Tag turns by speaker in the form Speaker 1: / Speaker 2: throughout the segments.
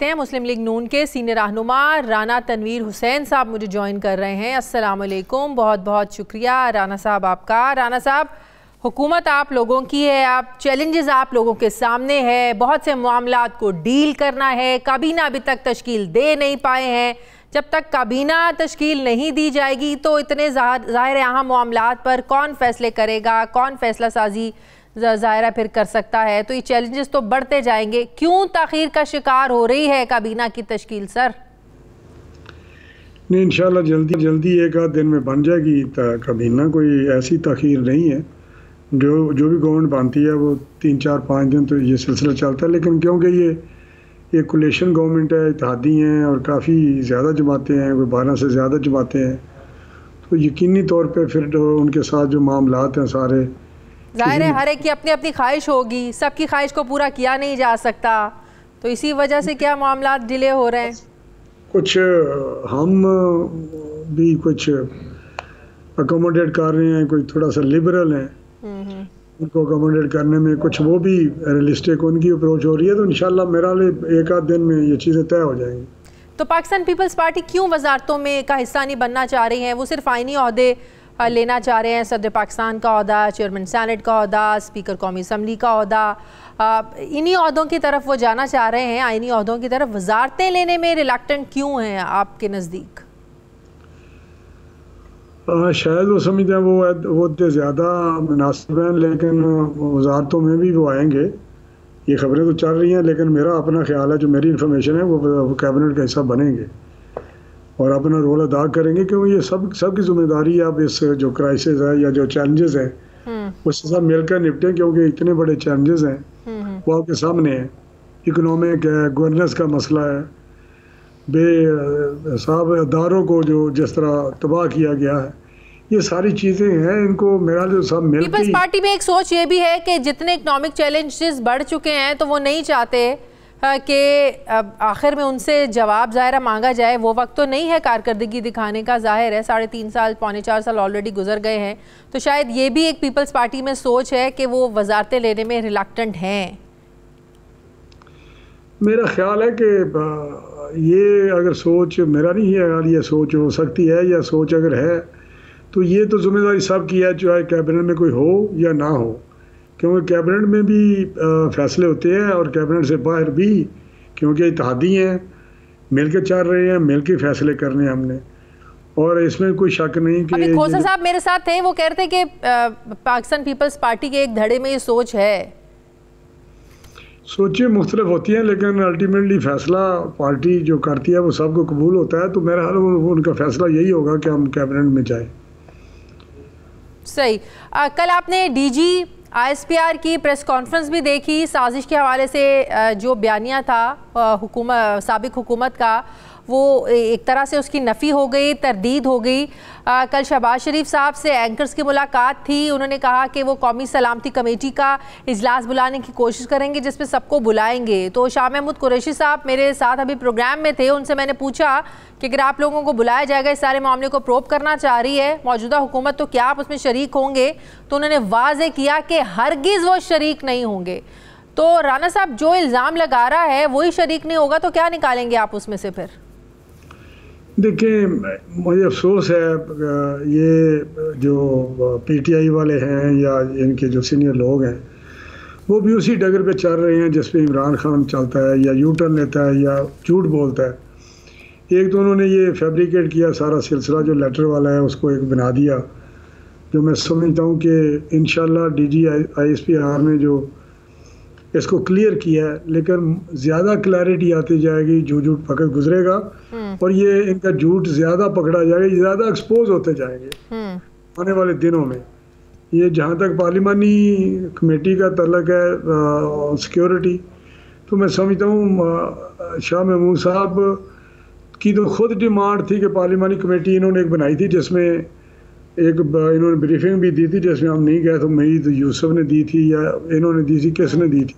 Speaker 1: हैं मुस्लिम लीग नून के सीनियर रहनुमा राना तनवीर हुसैन साहब मुझे ज्वाइन कर रहे हैं। अस्सलाम वालेकुम, बहुत बहुत शुक्रिया राना साहब आपका। राना साहब, हुकूमत आप लोगों की है, आप चैलेंजेस आप लोगों के सामने है, बहुत से मामलात को डील करना है। काबीना अभी तक तश्कील दे नहीं पाए हैं। जब तक काबीना तश्कील नहीं दी जाएगी तो इतने ज़ाहिर अहम मामलात पर कौन फैसले करेगा, कौन फैसला साजी ज़ाहिर फिर कर सकता है। तो ये चैलेंजेस तो बढ़ते जाएंगे। क्यों ताख़ीर का शिकार हो रही है काबीना की तश्कील सर?
Speaker 2: नहीं, इंशाल्लाह जल्दी एक आध दिन में बन जाएगी काबीना। कोई ऐसी ताख़ीर नहीं है। जो भी गवर्नमेंट बनती है वो 3-4-5 दिन तो ये सिलसिला चलता है। लेकिन क्योंकि ये कोलेशन गवर्नमेंट है, इत्तेहादी हैं और काफ़ी ज़्यादा जमातें हैं, कोई 12 से ज़्यादा जमातें हैं, तो यकीनी तौर पे फिर उनके साथ जो मामलात हैं सारे
Speaker 1: ज़ाहिर है हर एक की अपनी अपनी ख्वाहिश होगी, सबकी ख्वाहिश को पूरा किया नहीं जा सकता। तो इसी वजह से क्या मामला डिले हो रहे हैं? कुछ
Speaker 2: हम भी कुछ अकोमोडेट कर रहे हैं, कोई थोड़ा सा लिबरल हैं, उनको अकोमोडेट करने में कुछ वो भी रियलिस्टिक उनकी अप्रोच हो रही है। तो इंशाल्लाह मेरा एक आध दिन में ये चीज़ें तय हो जाएंगी।
Speaker 1: तो पाकिस्तान पीपल्स पार्टी क्यों वजारतों में का हिस्सा नहीं बनना चाह रही है? वो सिर्फ आइनी ओहदे लेना चाह रहे हैं, सदर पाकिस्तान का ओहदा, चेयरमैन सेनेट का ओहदा, स्पीकर कौमी असम्बली का ओहदा, इन्हीं ओहदों की तरफ वो जाना चाह रहे हैं, आइनी ओहदों की तरफ। वजारतें लेने में रिलक्टेंट क्यों हैं आपके नज़दीक?
Speaker 2: शायद वो समझते हैं वो ज़्यादा मुनासिब हैं, लेकिन वजारतों में भी वो आएंगे। ये खबरें तो चल रही हैं, लेकिन मेरा अपना ख्याल है, जो मेरी इन्फॉर्मेशन है, वो कैबिनेट का हिस्सा बनेंगे और अपना रोल अदा करेंगे। क्योंकि ये सबकी जिम्मेदारी है। अब इस जो क्राइसिस है या जो चैलेंजेस हैं उससे सब मिलकर निपटें, क्योंकि इतने बड़े चैलेंजेस हैं वो आपके सामने हैं। इकोनॉमिक है, गवर्नेंस का मसला है, बेसाब अदारों को जो जिस तरह तबाह किया गया है, ये सारी चीज़ें हैं। इनको मेरा जो सब मिलकर
Speaker 1: पीपल्स पार्टी में एक सोच ये भी है कि जितने इकोनॉमिक चैलेंजेस बढ़ चुके हैं तो वो नहीं चाहते कि आखिर में उनसे जवाब ज़ाहिर मांगा जाए। वो वक्त तो नहीं है कारकर्दगी दिखाने का। ज़ाहिर है 3.5 साल 4 ऑलरेडी गुजर गए हैं। तो शायद ये भी एक पीपल्स पार्टी में सोच है कि वो वजारतें लेने में रिलक्टेंट हैं।
Speaker 2: मेरा ख्याल है कि ये अगर सोच मेरा नहीं है, अगर ये सोच हो सकती है या सोच अगर है तो ये तो जिम्मेदारी सबकी है, चाहे कैबिनेट में कोई हो या ना हो। क्योंकि कैबिनेट में भी फैसले होते हैं और कैबिनेट से बाहर भी, क्योंकि इत्तेहादी हैं, मिल के चल रहे हैं, मिल के फैसले करने हमने, और इसमें कोई शक नहीं कि
Speaker 1: अभी खोसा साहब मेरे साथ थे, वो कह रहे थे कि पाकिस्तान पीपल्स पार्टी के एक धड़े में ये सोच है।
Speaker 2: सोचें मुख्तलिफ होती हैं, लेकिन अल्टीमेटली फैसला पार्टी जो करती है वो सबको कबूल होता है। तो मेरा हाल उनका फैसला यही होगा कि हम कैबिनेट में जाएं।
Speaker 1: सही। कल आपने डीजी ISPR की प्रेस कॉन्फ्रेंस भी देखी। साजिश के हवाले से जो बयानिया था साबिक हुकूमत का, वो एक तरह से उसकी नफ़ी हो गई, तरदीद हो गई। कल शहबाज शरीफ साहब से एंकर्स की मुलाकात थी। उन्होंने कहा कि वो कौमी सलामती कमेटी का इजलास बुलाने की कोशिश करेंगे जिसमें सबको बुलाएंगे। तो शाह महमूद कुरैशी साहब मेरे साथ अभी प्रोग्राम में थे, उनसे मैंने पूछा कि अगर आप लोगों को बुलाया जाएगा, इस सारे मामले को प्रोब करना चाह रही है मौजूदा हुकूमत, तो क्या आप उसमें शरीक होंगे? तो उन्होंने वाज़े किया कि हरगिज़ वो शरीक नहीं होंगे। तो राना साहब, जो इल्ज़ाम लगा रहा है वही शरीक नहीं होगा तो क्या निकालेंगे आप उसमें से फिर?
Speaker 2: देखिए, मुझे अफसोस है, ये जो PTI वाले हैं या इनके जो सीनियर लोग हैं वो भी उसी डगर पे चल रहे हैं जिस पे इमरान खान चलता है, या यू टर्न लेता है या झूठ बोलता है। एक तो उन्होंने ये फैब्रिकेट किया सारा सिलसिला, जो लेटर वाला है उसको एक बना दिया, जो मैं समझता हूँ कि इंशाल्लाह DG ISPR ने जो इसको क्लियर किया है, लेकिन ज़्यादा क्लैरिटी आती जाएगी, झूठ पकड़ गुजरेगा और ये इनका झूठ ज़्यादा पकड़ा जाएगा, ज़्यादा एक्सपोज होते जाएंगे आने वाले दिनों में। ये जहाँ तक पार्लिमानी कमेटी का तल्लक है, सिक्योरिटी, तो मैं समझता हूँ शाह महमूद साहब की तो खुद डिमांड थी कि पार्लिमानी कमेटी इन्होंने एक बनाई थी, जिसमें एक इन्होंने ब्रीफिंग भी दी थी, जिसमें हम नहीं गए, तो मईद यूसुफ ने दी थी या इन्होंने दी थी, किसने दी थी।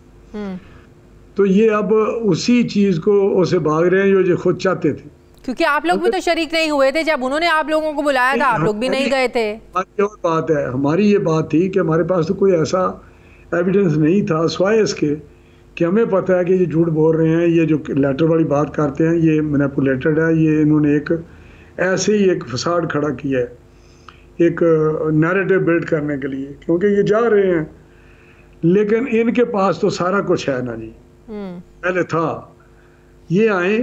Speaker 2: तो ये अब उसी चीज़ को उसे भाग रहे हैं जो ये खुद चाहते थे।
Speaker 1: क्योंकि आप लोग भी तो शरीक नहीं हुए थे जब उन्होंने आप लोगों को बुलाया था, आप लोग भी नहीं गए थे।
Speaker 2: और बात है, हमारी ये बात थी कि हमारे पास तो कोई ऐसा एविडेंस नहीं था सिवाय इसके कि हमें पता है कि ये झूठ बोल रहे हैं, ये जो लेटर वाली बात करते हैं ये मैनिपुलेटेड है, ये इन्होंने एक ऐसे ही एक फसाड खड़ा किया है एक नैरेटिव बिल्ड करने के लिए, क्योंकि ये जा रहे हैं लेकिन इनके पास तो सारा कुछ है ना जी। पहले था ये आए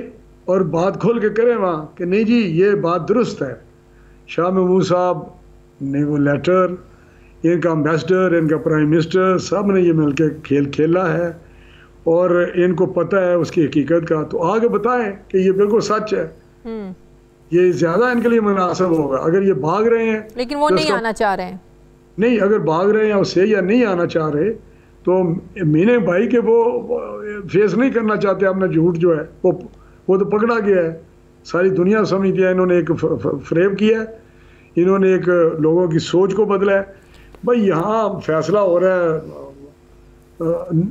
Speaker 2: और बात खोल के करें वहाँ कि नहीं जी ये बात दुरुस्त है, शाह महमूद साहब ने वो लेटर, इनका एम्बेसडर, इनका प्राइम मिनिस्टर, सब ने ये मिलकर खेल खेला है और इनको पता है उसकी हकीकत का, तो आगे बताएं कि ये बिल्कुल सच है। ये ज्यादा इनके लिए मुनासिब होगा। अगर ये भाग रहे हैं
Speaker 1: लेकिन वो तो नहीं आना चाह रहे हैं, नहीं
Speaker 2: अगर भाग रहे हैं उससे या नहीं आना चाह रहे तो मीने भाई के वो फेस नहीं करना चाहते अपना झूठ जो है वो तो पकड़ा गया है, सारी दुनिया समझती है। इन्होंने एक फ्रेम किया है, इन्होंने एक लोगों की सोच को बदला है। भाई यहाँ फैसला हो रहा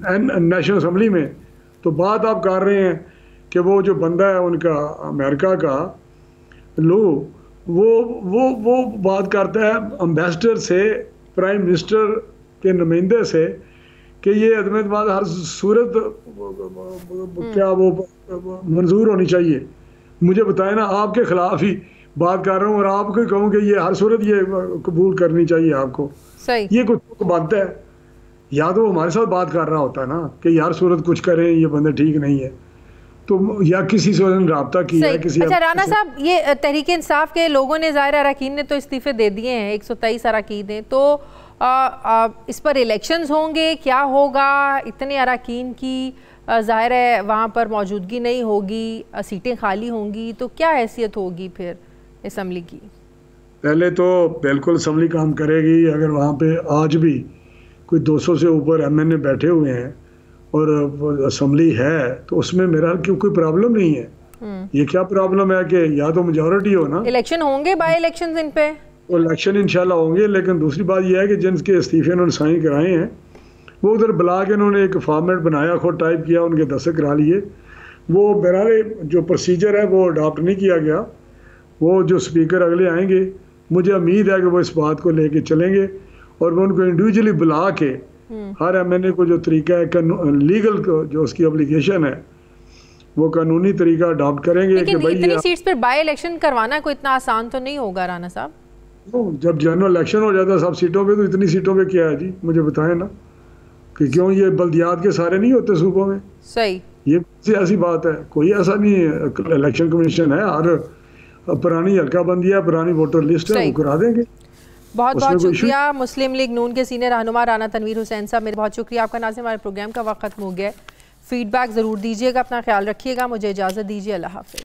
Speaker 2: है नेशनल असम्बली में, तो बात आप कर रहे हैं कि वो जो बंदा है उनका अमेरिका का वो बात करता है एम्बेसडर से, प्राइम मिनिस्टर के नुमाइंदे से कि ये अदम-ए-एतमाद हर सूरत क्या वो मंजूर होनी चाहिए। मुझे बताए ना, आपके खिलाफ ही बात कर रहा हूँ और आपको कहूँ कि ये हर सूरत ये कबूल करनी चाहिए आपको।
Speaker 1: सही।
Speaker 2: ये कुछ बात है, या तो हमारे साथ बात कर रहा होता है ना कि यार सूरत कुछ करें, ये बंदा ठीक नहीं है, तो या किसी से रब्ता किया है किसी।
Speaker 1: अच्छा राना साहब, ये तहरीक इंसाफ के लोगों ने, ज़ाहिर अरकान ने तो इस्तीफे दे दिए हैं, 123 अरकान हैं, तो इस पर इलेक्शंस होंगे, क्या होगा? इतने अरकान की ज़ाहिर है वहाँ पर मौजूदगी नहीं होगी, सीटें खाली होंगी, तो क्या हैसियत होगी फिर असम्बली की? पहले तो बिल्कुल असम्बली काम करेगी अगर वहाँ पे आज भी कोई 200 से ऊपर MNA बैठे हुए हैं और असम्बली है, तो उसमें मेरा कोई प्रॉब्लम नहीं है। ये क्या प्रॉब्लम है कि या तो मेजॉरिटी हो ना, इलेक्शन होंगे, बाई इलेक्शन इन पे इलेक्शन इंशाल्लाह होंगे, लेकिन दूसरी बात यह है कि जिनके इस्तीफे उन्होंने साइन कराए हैं वो उधर बुला के उन्होंने एक फॉर्मेट बनाया, खुद टाइप किया, उनके दस्तखत करा लिए। वो बहरहाल जो प्रोसीजर है वो अडॉप्ट नहीं किया गया। वो जो स्पीकर अगले आएंगे, मुझे उम्मीद है कि वो इस बात को लेके चलेंगे और वो उनको इंडिविजुअली बुला के हर MNA को जो तरीका है लीगल जो उसकी ऑब्लिगेशन है वो कानूनी तरीका अडॉप्ट करेंगे। लेकिन कि भाई इतनी सीट्स पर बाय इलेक्शन करवाना कोई इतना आसान तो नहीं होगा राना साहब। जब जनरल इलेक्शन हो जाता है सब सीटों पे, तो इतनी सीटों पे क्या है जी, मुझे बताएं ना कि क्यों ये बल्दियात के सारे नहीं होते सूबों में? सही, ये ऐसी बात है, कोई ऐसा नहीं है। इलेक्शन कमीशन है, हर पुरानी हल्का बंदी है, पुरानी वोटर लिस्ट है, वो करा देंगे। बहुत बहुत शुक्रिया मुस्लिम लीग नून के सीनियर रहनुमा राना तनवीर हुसैन साहब, मेरे बहुत शुक्रिया आपका। नाज़रीन, हमारे प्रोग्राम का वक्त खत्म हो गया है, फीडबैक ज़रूर दीजिएगा, अपना ख्याल रखिएगा, मुझे इजाज़त दीजिए, अल्लाह हाफ़िज़।